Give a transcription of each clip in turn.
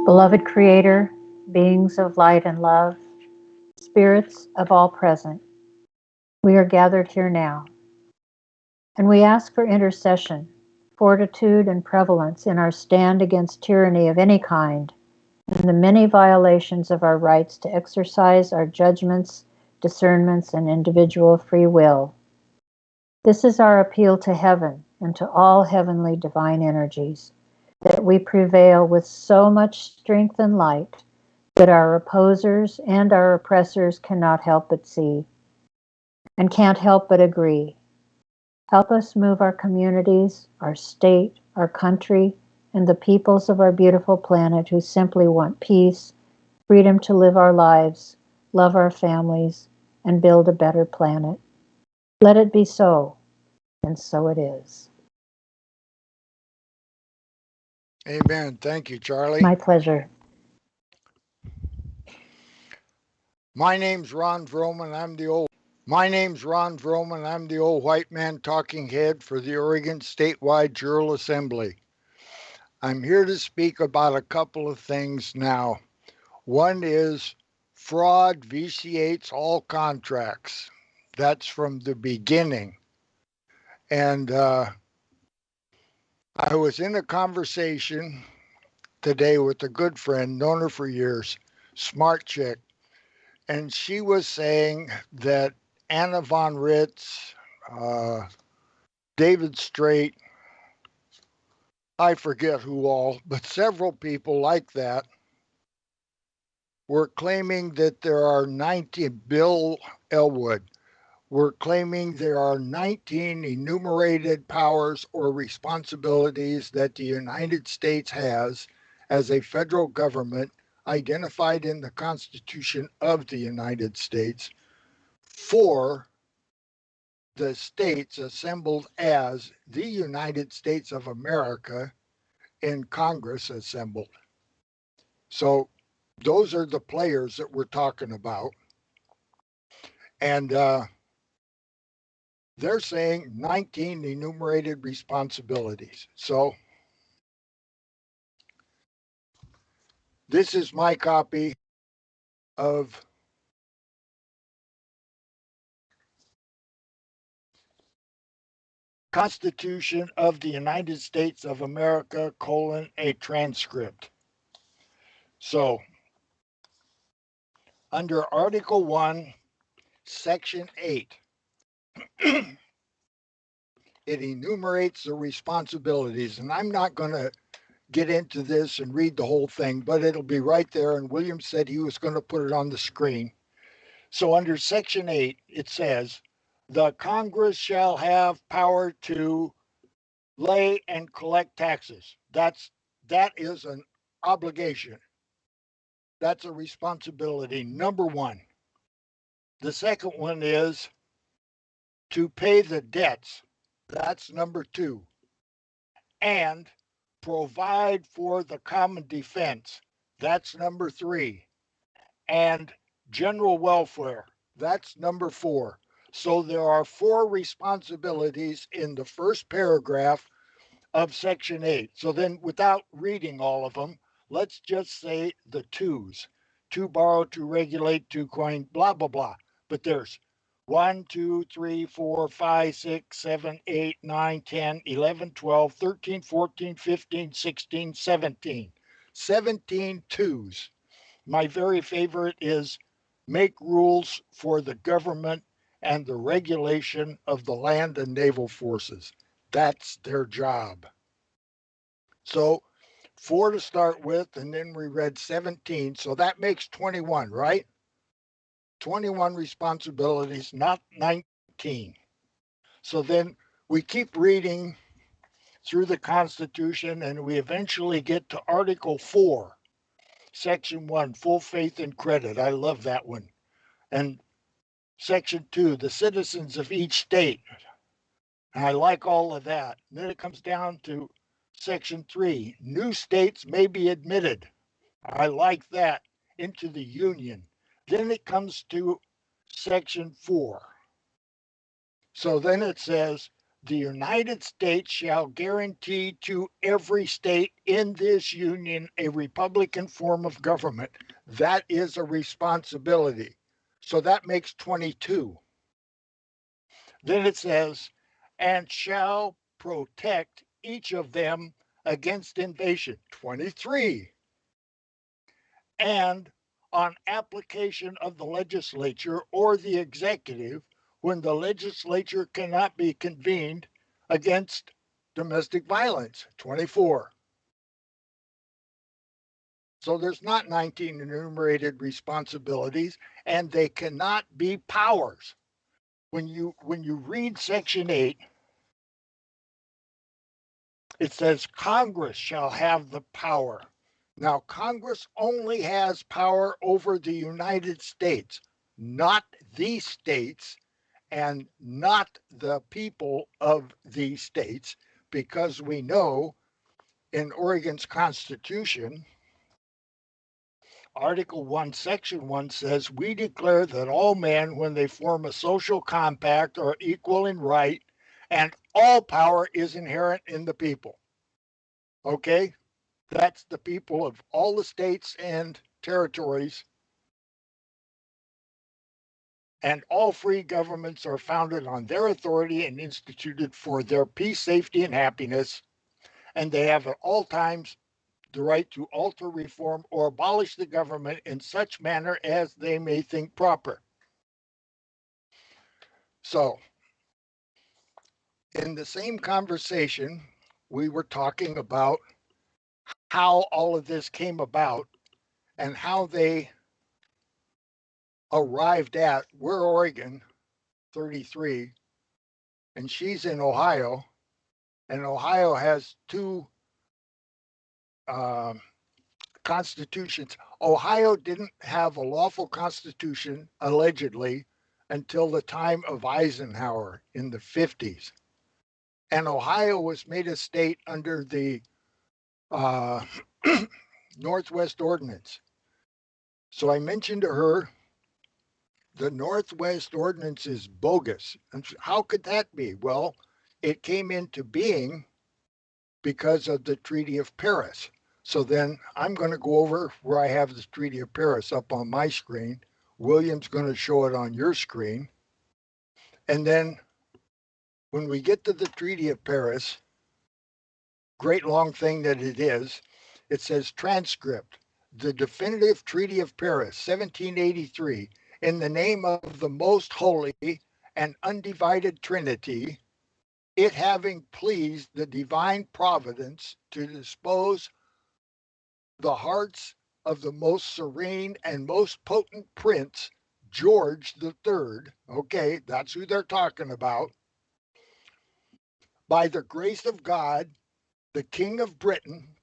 Beloved Creator, beings of light and love, spirits of all present, we are gathered here now, and we ask for intercession, fortitude, and prevalence in our stand against tyranny of any kind and the many violations of our rights to exercise our judgments, discernments, and individual free will. This is our appeal to heaven and to all heavenly divine energies, that we prevail with so much strength and light that our opposers and our oppressors cannot help but see and can't help but agree. Help us move our communities, our state, our country, and the peoples of our beautiful planet who simply want peace, freedom to live our lives, love our families, and build a better planet. Let it be so, and so it is. Amen. Thank you, Charlie. My pleasure. My name's Ron Vroman. I'm the old white man talking head for the Oregon Statewide General Assembly. I'm here to speak about a couple of things now. One is fraud vitiates all contracts. That's from the beginning. And I was in a conversation today with a good friend, known her for years, smart chick, and she was saying that Anna von Ritz, uh, David Straight, I forget who all, but several people like that were claiming that there are 19, Bill Elwood, were claiming there are 19 enumerated powers or responsibilities that the United States has as a federal government identified in the Constitution of the United States for the states assembled as the United States of America in Congress assembled. So those are the players that we're talking about. And they're saying 19 enumerated responsibilities. So this is my copy of Constitution of the United States of America, a transcript. So under Article 1, Section 8, it enumerates the responsibilities. And I'm not going to get into this and read the whole thing, but it'll be right there. And William said he was going to put it on the screen. So under Section 8, it says, the Congress shall have power to lay and collect taxes. That is an obligation. That's a responsibility, number one. The second one is to pay the debts. That's number two. And provide for the common defense. That's number three. And general welfare. That's number four. So there are four responsibilities in the first paragraph of Section 8. So then, without reading all of them, let's just say the twos: to borrow, to regulate, to coin, blah, blah, blah. But there's 1, 2, 3, 4, 5, 6, 7, 8, 9, 10, 11, 12, 13, 14, 15, 16, 17. 17 twos. My very favorite is make rules for the government and the regulation of the land and naval forces. That's their job. So four to start with, and then we read 17. So that makes 21, right? 21 responsibilities, not 19. So then we keep reading through the Constitution and we eventually get to Article 4, Section 1, full faith and credit. I love that one. And Section 2, the citizens of each state. And I like all of that. And then it comes down to Section 3, new states may be admitted. I like that, into the Union. Then it comes to Section 4. So then it says The United States shall guarantee to every state in this union a Republican form of government. That is a responsibility. So that makes 22. Then it says, and shall protect each of them against invasion. 23. And on application of the legislature or the executive, when the legislature cannot be convened against domestic violence. 24. So there's not 19 enumerated responsibilities, and they cannot be powers. When you read section 8, it says Congress shall have the power. Now, Congress only has power over the United States, not these states and not the people of these states, because we know in Oregon's Constitution, Article 1, Section 1 says, we declare that all men, when they form a social compact, are equal in right, and all power is inherent in the people. Okay? That's the people of all the states and territories. And all free governments are founded on their authority and instituted for their peace, safety, and happiness. And they have at all times the right to alter, reform, or abolish the government in such manner as they may think proper. So, in the same conversation, we were talking about how all of this came about and how they arrived at, we're Oregon, 33, and she's in Ohio, and Ohio has two uh, constitutions. Ohio didn't have a lawful constitution, allegedly, until the time of Eisenhower in the 50s. And Ohio was made a state under the uh, Northwest Ordinance. So I mentioned to her, the Northwest Ordinance is bogus. And how could that be? Well, it came into being because of the Treaty of Paris. So then I'm going to go over where I have the Treaty of Paris up on my screen. William's going to show it on your screen. And then when we get to the Treaty of Paris, great long thing that it is, it says transcript. The definitive Treaty of Paris, 1783, in the name of the most holy and undivided Trinity, it having pleased the divine providence to dispose the hearts of the most serene and most potent prince, George the Third. Okay, that's who they're talking about. By the grace of God, the King of Britain,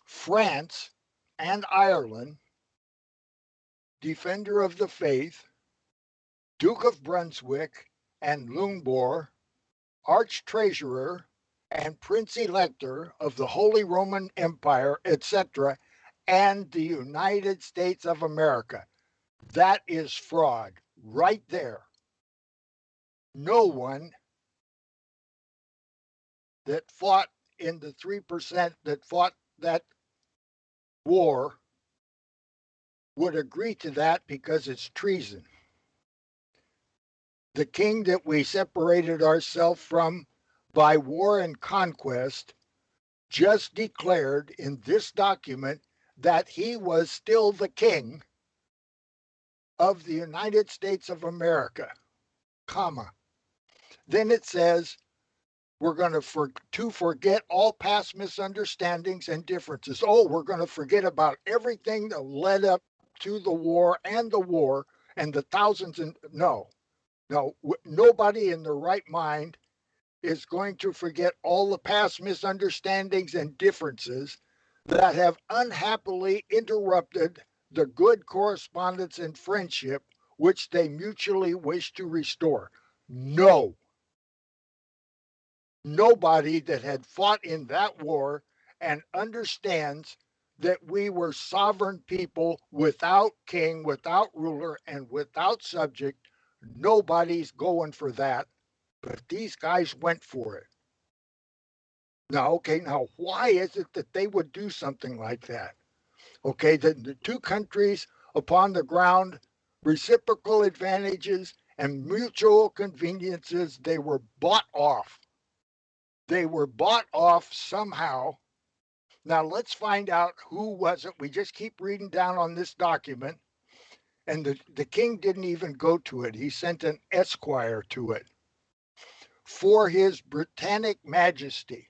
France, and Ireland, defender of the faith, Duke of Brunswick and Lunebourg, Arch-Treasurer and Prince Elector of the Holy Roman Empire, etc., and the United States of America. That is fraud right there. No one that fought in the 3% that fought that war would agree to that because it's treason. The king that we separated ourselves from by war and conquest just declared in this document that he was still the king of the United States of America, comma. Then it says, we're going to forget all past misunderstandings and differences. Oh, we're going to forget about everything that led up to the war and the thousands and no, nobody in their right mind is going to forget all the past misunderstandings and differences that have unhappily interrupted the good correspondence and friendship which they mutually wish to restore. No, nobody that had fought in that war and understands that we were sovereign people without king, without ruler, and without subject, nobody's going for that. But these guys went for it. Now, why is it that they would do something like that? Okay, the two countries upon the ground, reciprocal advantages and mutual conveniences, they were bought off. They were bought off somehow. Now let's find out who was it. We just keep reading down on this document, and the king didn't even go to it. He sent an esquire to it. For his Britannic Majesty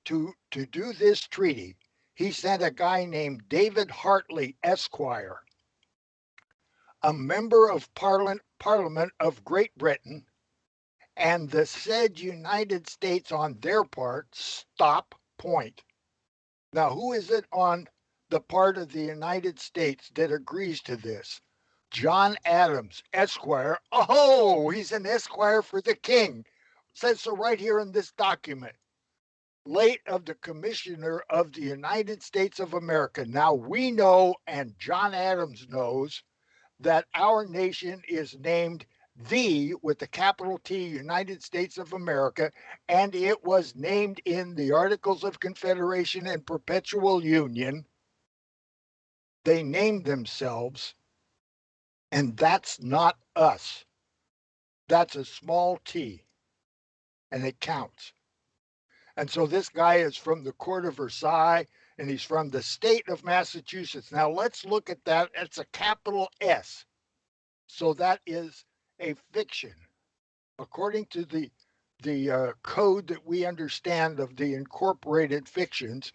to do this treaty, he sent a guy named David Hartley, Esquire, a member of Parliament of Great Britain, and the said United States on their part, stop point. Now, who is it on the part of the United States that agrees to this? John Adams, Esquire. Oh, he's an Esquire for the king. It says so right here in this document. Late of the Commissioner of the United States of America. Now we know, and John Adams knows, that our nation is named the, with the capital T, United States of America, and it was named in the Articles of Confederation and Perpetual Union. They named themselves, and that's not us. That's a small t, and it counts. And so this guy is from the court of Versailles, and he's from the state of Massachusetts. Now let's look at that. It's a capital S. So that is a fiction. According to the code that we understand of the incorporated fictions,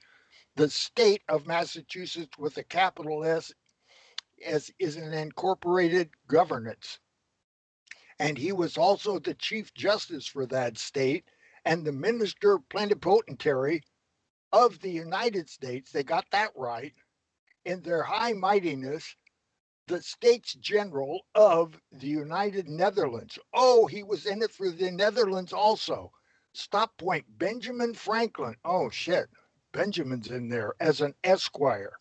the state of Massachusetts with a capital S is an incorporated governance. And he was also the chief justice for that state and the minister plenipotentiary of the United States. They got that right. In their high mightiness, the States General of the United Netherlands. Oh, he was in it for the Netherlands also. Stop point, Benjamin Franklin. Oh, shit. Benjamin's in there as an esquire.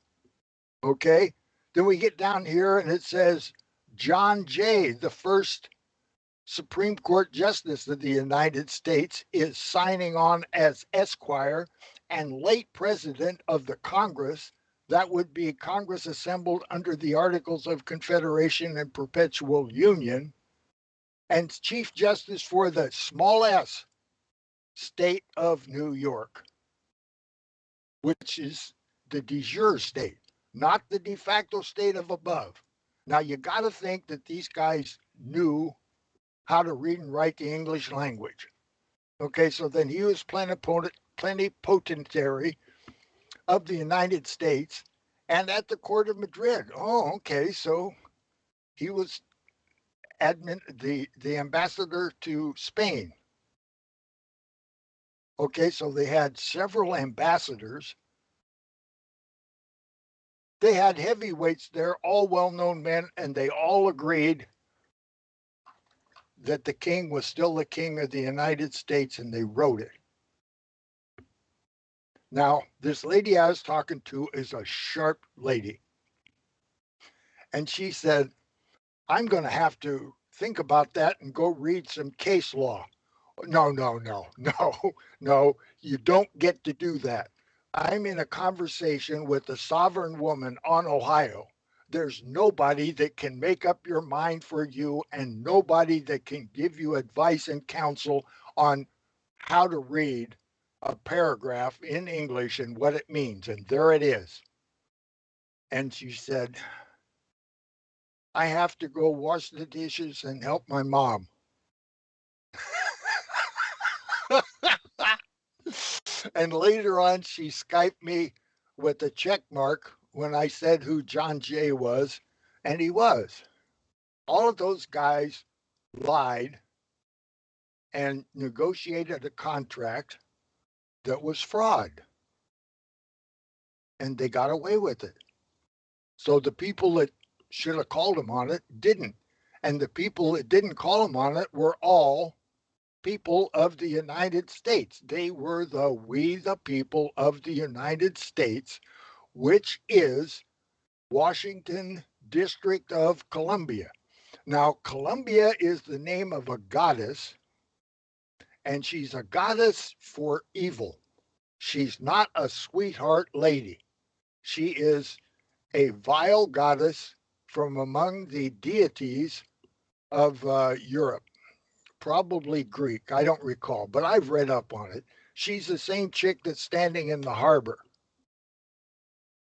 Okay. Then we get down here and it says John Jay, the first Supreme Court Justice of the United States, is signing on as esquire, and late president of the Congress. That would be Congress assembled under the Articles of Confederation and Perpetual Union, and Chief Justice for the small s state of New York, which is the de jure state, not the de facto state of above. Now you got to think that these guys knew how to read and write the English language. Okay, so then he was plenipotentiary of the United States and at the court of Madrid. Oh, okay, so he was the ambassador to Spain. Okay, so they had several ambassadors. They had heavyweights there, all well-known men, and they all agreed that the king was still the king of the United States, and they wrote it. Now, this lady I was talking to is a sharp lady. And she said, I'm going to have to think about that and go read some case law. No, no, you don't get to do that. I'm in a conversation with a sovereign woman on Ohio. There's nobody that can make up your mind for you and nobody that can give you advice and counsel on how to read a paragraph in English and what it means. And there it is. And she said, I have to go wash the dishes and help my mom. And later on, she Skyped me with a check mark when I said who John Jay was, and he was. All of those guys lied and negotiated a contract that was fraud, and they got away with it. So the people that should have called him on it didn't. And the people that didn't call him on it were all people of the United States. They were we the people of the United States, which is Washington District of Columbia. Now, Columbia is the name of a goddess, and she's a goddess for evil. She's not a sweetheart lady. She is a vile goddess from among the deities of Europe, probably Greek. I don't recall, but I've read up on it. She's the same chick that's standing in the harbor.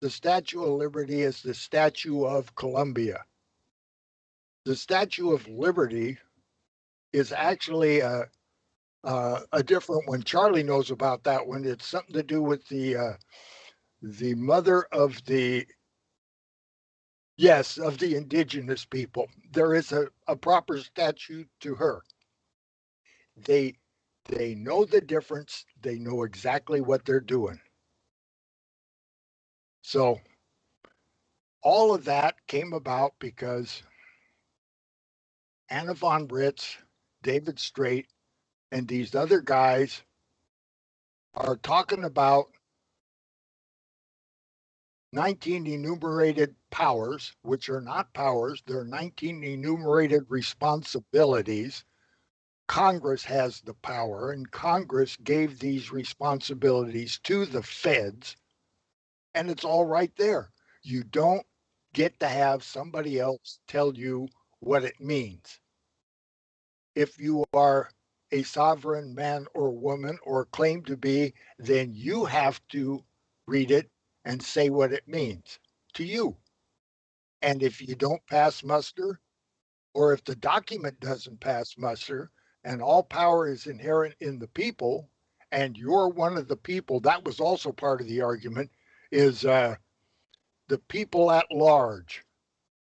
The Statue of Liberty is the Statue of Columbia. The Statue of Liberty is actually a different one. Charlie knows about that one. It's something to do with the mother of the yes of the indigenous people. There is a proper statue to her. They they know the difference. They know exactly what they're doing. So all of that came about because Anna von Ritz, David Straight, and these other guys are talking about 19 enumerated powers, which are not powers, they're 19 enumerated responsibilities. Congress has the power, and Congress gave these responsibilities to the feds, and it's all right there. You don't get to have somebody else tell you what it means. If you are a sovereign man or woman or claim to be, then you have to read it and say what it means to you. And if you don't pass muster, or if the document doesn't pass muster, and all power is inherent in the people, and you're one of the people, that was also part of the argument, is the people at large.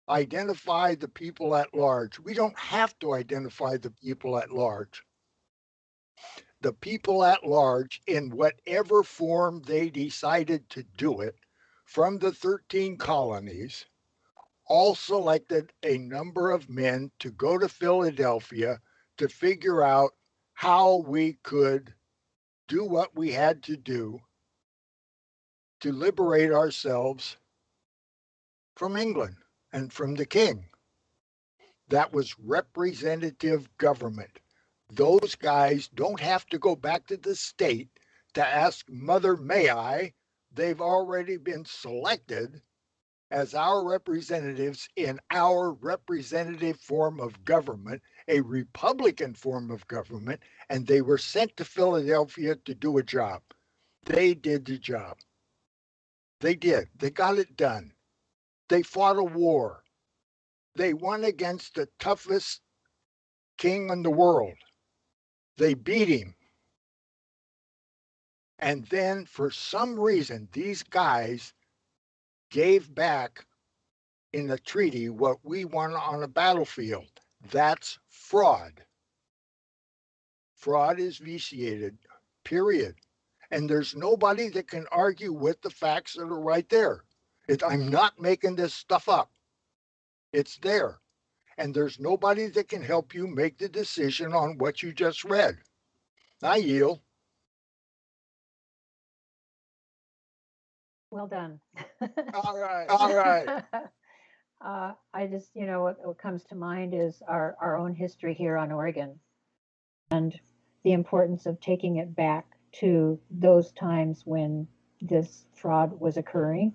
Identify the people at large. We don't have to identify the people at large. The people at large, in whatever form they decided to do it, from the 13 colonies, all selected a number of men to go to Philadelphia to figure out how we could do what we had to do to liberate ourselves from England and from the king. That was representative government. Those guys don't have to go back to the state to ask Mother, may I? They've already been selected as our representatives in our representative form of government, a Republican form of government, and they were sent to Philadelphia to do a job. They did the job. They did. They got it done. They fought a war. They won against the toughest king in the world. They beat him. And then, for some reason, these guys gave back in the treaty what we won on a battlefield. That's fraud. Fraud is vitiated, period. And there's nobody that can argue with the facts that are right there. I'm not making this stuff up. It's there. And there's nobody that can help you make the decision on what you just read. I yield. Well done. All right. All right. I just, what comes to mind is our own history here on Oregon and the importance of taking it back to those times when this fraud was occurring.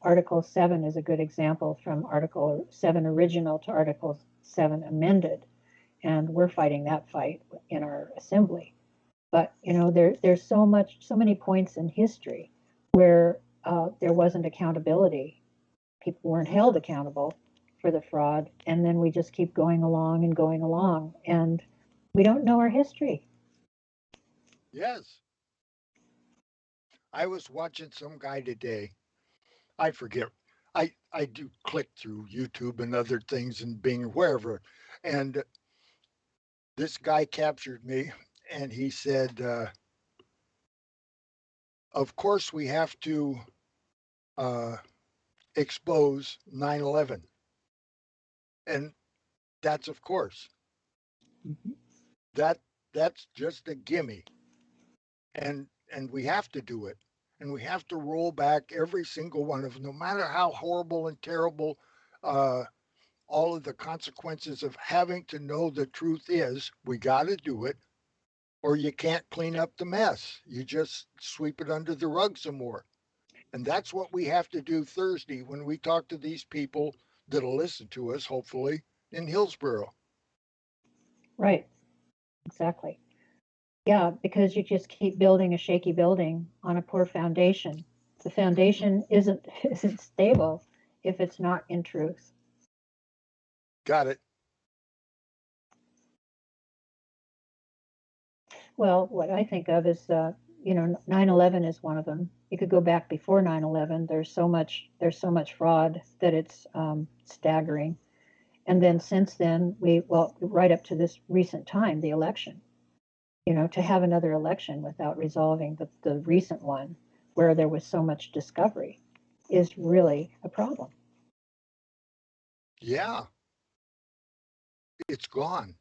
Article 7 is a good example, from Article 7 original to Article 7 amended. And we're fighting that fight in our assembly. But, there's so many points in history where there wasn't accountability. People weren't held accountable for the fraud. And then we just keep going along and going along. And we don't know our history. Yes. I was watching some guy today. I forget. I do click through YouTube and other things and Bing, wherever. And this guy captured me and he said, of course, we have to uh, expose 9/11. And that's of course. Mm-hmm. That that's just a gimme. And we have to do it. And we have to roll back every single one of them, no matter how horrible and terrible uh, all of the consequences of having to know the truth is we got to do it, or you can't clean up the mess. You just sweep it under the rug some more. And that's what we have to do Thursday when we talk to these people that'll listen to us, hopefully, in Hillsboro. Right. Exactly. Yeah, because you just keep building a shaky building on a poor foundation. The foundation isn't stable if it's not in truth. Got it. Well, what I think of is, 9/11 is one of them. You could go back before 9/11. There's so much fraud that it's staggering. And then since then, right up to this recent time, the election. To have another election without resolving the recent one, where there was so much discovery, is really a problem. Yeah, it's gone.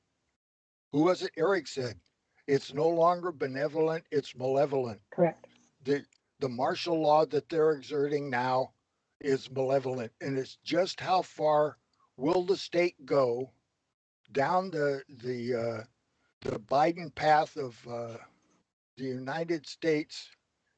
Who was it? Eric said, it's no longer benevolent, it's malevolent. Correct. The, the martial law that they're exerting now is malevolent. And it's just how far will the state go down the Biden path of the United States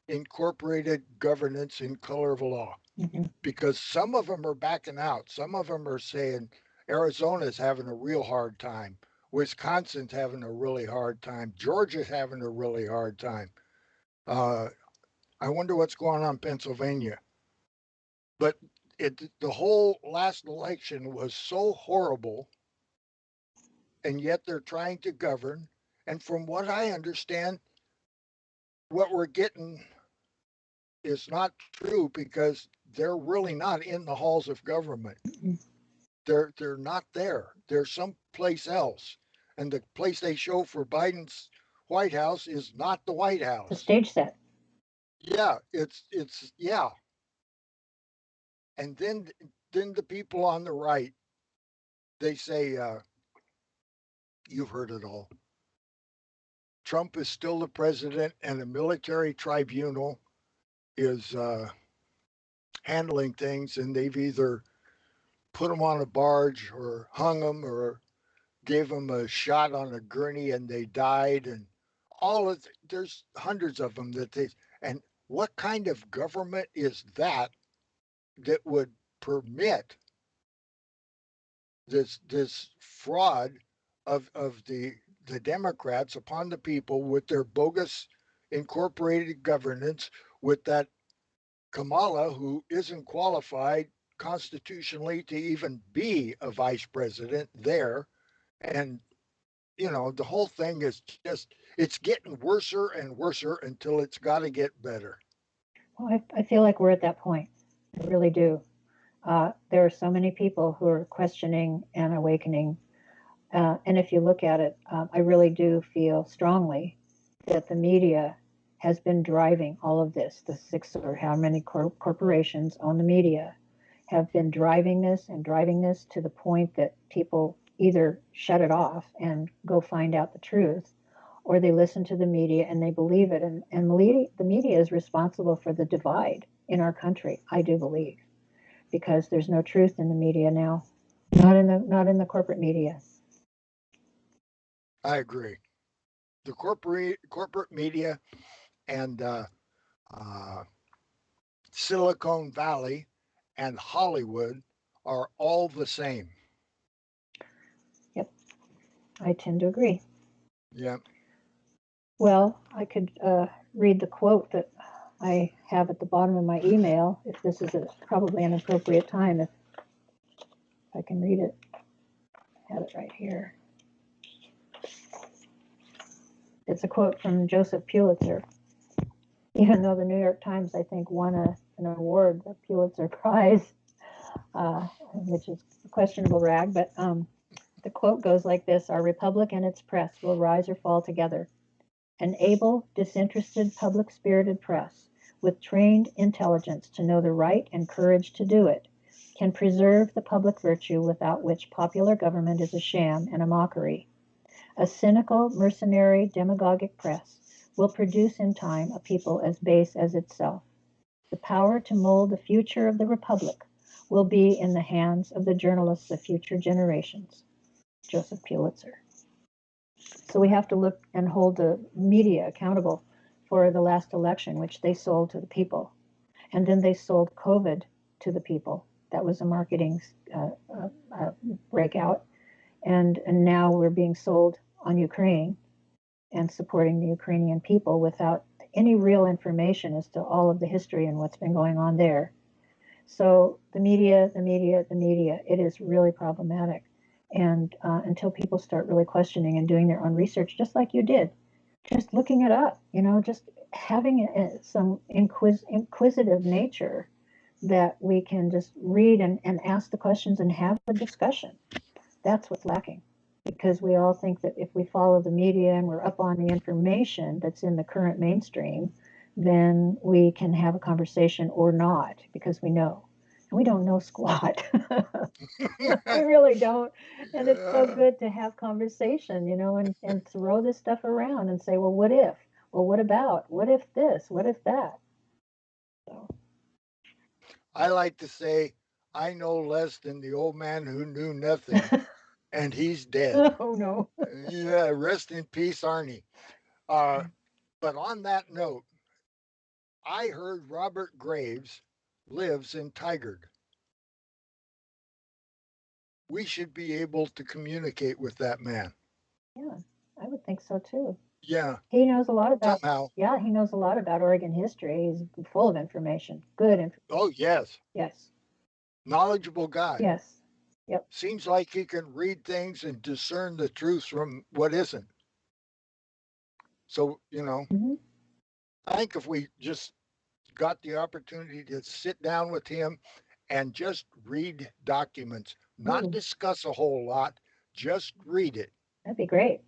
incorporated governance in color of law? Hmm. Because some of them are backing out. Some of them are saying Arizona's having a real hard time. Wisconsin's having a really hard time. Georgia's having a really hard time. Uh, I wonder what's going on in Pennsylvania. But the whole last election was so horrible, and yet they're trying to govern. And from what I understand, what we're getting is not true because they're really not in the halls of government. They're not there. They're someplace else. And the place they show for Biden's White House is not the White The House. stage set. Yeah, it's yeah. And then the people on the right, they say, you've heard it all. Trump is still the president, and a military tribunal is handling things, and they've either put him on a barge or hung him or gave him a shot on a gurney and they died, and there's hundreds of them that they. And what kind of government is that would permit this fraud of the Democrats upon the people with their bogus incorporated governance, with that Kamala, who isn't qualified constitutionally to even be a vice president there. And, the whole thing is just, it's getting worser and worser until it's got to get better. Well, I feel like we're at that point. I really do. There are so many people who are questioning and awakening. And if you look at it, I really do feel strongly that the media has been driving all of this. The six or how many corporations own the media have been driving this and driving this to the point that people either shut it off and go find out the truth, or they listen to the media and they believe it. And the media is responsible for the divide in our country, I do believe, because there's no truth in the media now, not in the corporate media. I agree. The corporate media and uh, Silicon Valley and Hollywood are all the same. Yep, I tend to agree. Yeah. Well, I could read the quote that I have at the bottom of my email if this is probably an appropriate time, if I can read it. I have it right here. It's a quote from Joseph Pulitzer. Even though the New York Times, I think, won an award, the Pulitzer Prize, which is a questionable rag, but the quote goes like this: Our republic and its press will rise or fall together. An able, disinterested, public-spirited press, with trained intelligence to know the right and courage to do it, can preserve the public virtue without which popular government is a sham and a mockery. A cynical, mercenary, demagogic press will produce in time a people as base as itself. The power to mold the future of the republic will be in the hands of the journalists of future generations. Joseph Pulitzer. So we have to look and hold the media accountable for the last election, which they sold to the people. And then they sold COVID to the people. That was a marketing breakout. And now we're being sold on Ukraine and supporting the Ukrainian people without any real information as to all of the history and what's been going on there. So the media, it is really problematic. And until people start really questioning and doing their own research, just like you did, just looking it up, just having some inquisitive nature that we can just read and ask the questions and have a discussion. That's what's lacking. Because we all think that if we follow the media and we're up on the information that's in the current mainstream, then we can have a conversation or not because we know. And we don't know squat. We really don't. And it's so Yeah. good to have conversation, and throw this stuff around and say, well, what if? Well, what about? What if this? What if that? So, I like to say, I know less than the old man who knew nothing, and he's dead. oh no. Yeah, rest in peace, Arnie. Uh, but on that note, I heard Robert Graves lives in Tigard. We should be able to communicate with that man. Yeah, I would think so too. Yeah, He knows a lot about, somehow. yeah, he knows a lot about Oregon history. He's full of information. Good information. Oh, yes. Yes. Knowledgeable guy. Yes. Yep. Seems like he can read things and discern the truth from what isn't. So, Mm-hmm. I think if we just got the opportunity to sit down with him and just read documents, not Ooh, discuss a whole lot, just read it. that'd be great.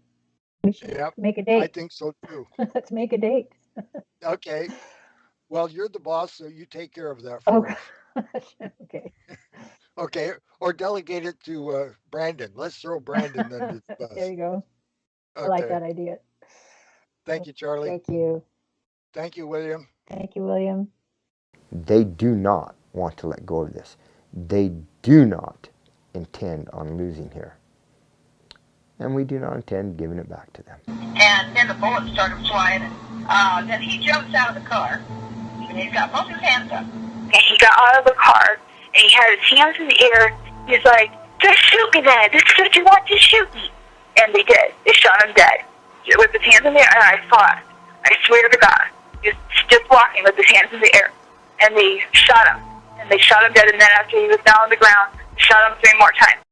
We should Yep, make a I date. think so too. Let's make a date. Okay. Well, you're the boss, so you take care of that Oh for us. gosh. Okay. Okay. Or delegate it to Brandon. Let's throw Brandon under the There bus. you go. I like Okay. that idea. Thank you, Charlie. Thank you. Thank you, William. Thank you, William. They do not want to let go of this. They do not intend on losing here. And we do not intend giving it back to them. And then the bullets started flying. Then he jumps out of the car, and he's got both his hands up. And he got out of the car, and he had his hands in the air. He's like, just shoot me then. This is what you want, just shoot me. And they did. They shot him dead. With his hands in the air, and I saw it. I swear to God. He was just walking with his hands in the air. And they shot him. And they shot him dead, and then after he was down on the ground, shot him 3 more times.